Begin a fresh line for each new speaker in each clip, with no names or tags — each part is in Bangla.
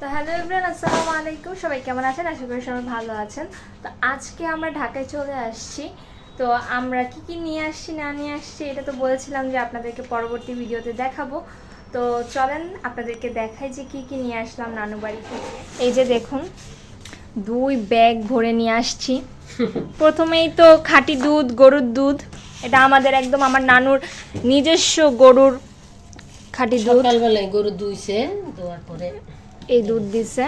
তো হ্যালো এভরিওয়ান, আসসালামু আলাইকুম। সবাই কেমন আছেন? আশা করি সবাই ভালো আছেন। তো আজকে আমরা ঢাকায় চলে আসছি। তো আমরা কি কি নিয়ে আসছি না নিয়ে আসছি এটা তো বলেছিলাম যে আপনাদেরকে পরবর্তী ভিডিওতে দেখাবো। তো চলেন আপনাদেরকে দেখাই যে কি কি নিয়ে আসলাম নানু বাড়ি থেকে। এই যে দেখুন, 2 ব্যাগ ভরে নিয়ে আসছি। প্রথমেই তো খাঁটি দুধ, গরুর দুধ। এটা আমাদের একদম আমার নানুর নিজস্ব গরুর খাঁটি দুধ।
সকালবেলায় গরু দুইছে, দেওয়ার পরে
এই দুধ দিছে।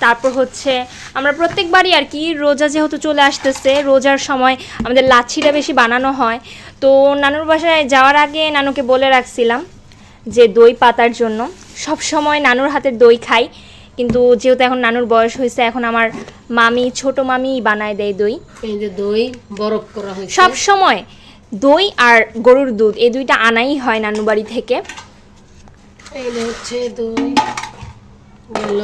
তারপর হচ্ছে আমরা প্রত্যেকবারই আর কি, রোজা যেহেতু চলে আসতেছে, রোজার সময় আমাদের লাচ্ছিটা বেশি বানানো হয়। তো নানুর বাসায় যাওয়ার আগে নানুকে বলে রাখছিলাম যে দই পাতার জন্য। সব সময় নানুর হাতের দই খাই, কিন্তু যেহেতু এখন নানুর বয়স হয়েছে, এখন আমার মামি, ছোট মামি বানায় দেয় দই।
এই যে দই বরফ করা হয়েছে।
সব সময় দই আর গরুর দুধ এই দুইটা আনাই হয় নানু বাড়ি থেকে।
এই যে হচ্ছে দই গেল,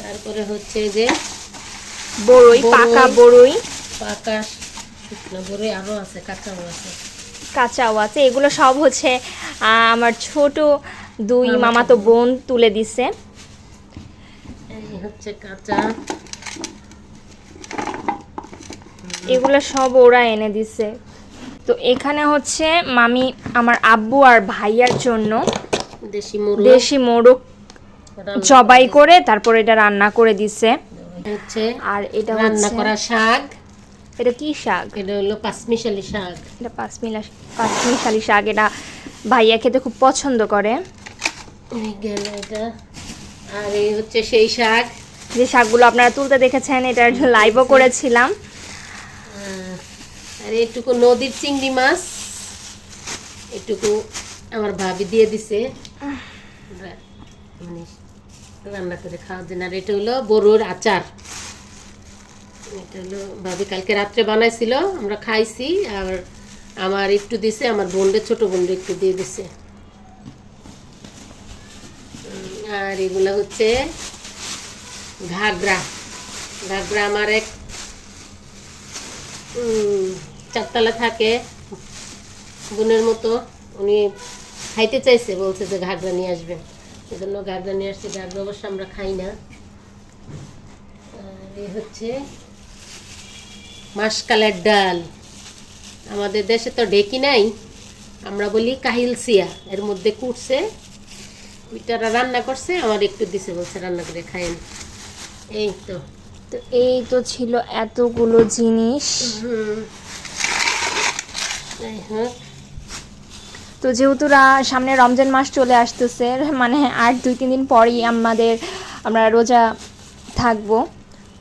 তারপরে হচ্ছে যে
বড়ই, পাকা বড়ই,
পাকা শুকনো বড়ই আরো আছে, কাঁচাও আছে।
কাঁচাও আছে। এগুলো সব হচ্ছে আমার ছোট 2 মামাতো বোন তুলে দিছে।
এই হচ্ছে কাঁচা,
এগুলো সব ওরা এনে দিছে। তো এখানে হচ্ছে মামি আমার আব্বু আর ভাইয়ার জন্য দেশি মোরগ জবাই করে তারপর এটা রান্না করে দিছে।
হচ্ছে
আর এটা
রান্না
হচ্ছে
করা শাক।
এটা কি শাক?
এটা হলো পাঁচমিশালি শাক।
এটা পাঁচমিশালি শাক। এটা ভাইয়া খেতে খুব পছন্দ করে।
এই গেল এটা। আর এই হচ্ছে সেই শাক,
যে শাকগুলো আপনারা তুলতে দেখেছেন, এটার লাইভও করেছিলাম।
আর এইটুকু নদীর চিংড়ি মাছ, এইটুকু আমার ভাবি দিয়ে দিছে মানে রান্না করে খাওয়ার জন্য। আর এটা হলো বড়ুর আচার, এটা হলো ভাবি কালকে রাত্রে বানাইছিল, আমরা খাইছি। আর আমার একটু দিছে, আমার বোনদের, ছোট বোনদের একটু দিয়ে দিছে। আর এগুলো হচ্ছে ঘাগরা। ঘাগরা আমার এক চারতলা থাকে, বোনের মতো, উনি খাইতে চাইছে, বলছে যে ঘাগরা নিয়ে আসবেন, এই জন্য ঘাগরা নিয়ে আসছে। ঘাগরা অবশ্য আমরা খাই না। আর এই হচ্ছে মাসকালের ডাল, আমাদের দেশে তো ঢেকি নাই, আমরা বলি কাহিলসিয়া। এর মধ্যে কুটছে, ওইটারা রান্না করছে, আমার একটু দিছে, বলছে রান্না করে খাইন। এই তো।
তো এই তো ছিল এতগুলো জিনিস। তো যেহেতু সামনে রমজান মাস চলে আসতেছে, মানে আর 2-3 দিন পরই আমরা রোজা থাকবো।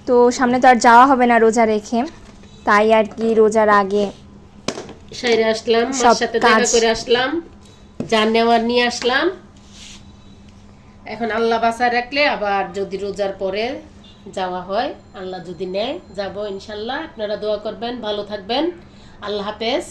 তো সামনে তো আর যাওয়া হবে না রোজা রেখে, তাই আর কি রোজার আগে
সাইরে আসলাম, মার সাথে দেখা করে আসলাম, যা নেওয়ার নিয়ে আসলাম। এখন আল্লাহ বাঁচায় রাখলে আবার যদি রোজার পরে যাওয়া হয়, আল্লাহ যদি নেয়, যাবো ইনশাল্লাহ। আপনারা দোয়া করবেন, ভালো থাকবেন। আল্লাহ হাফেজ।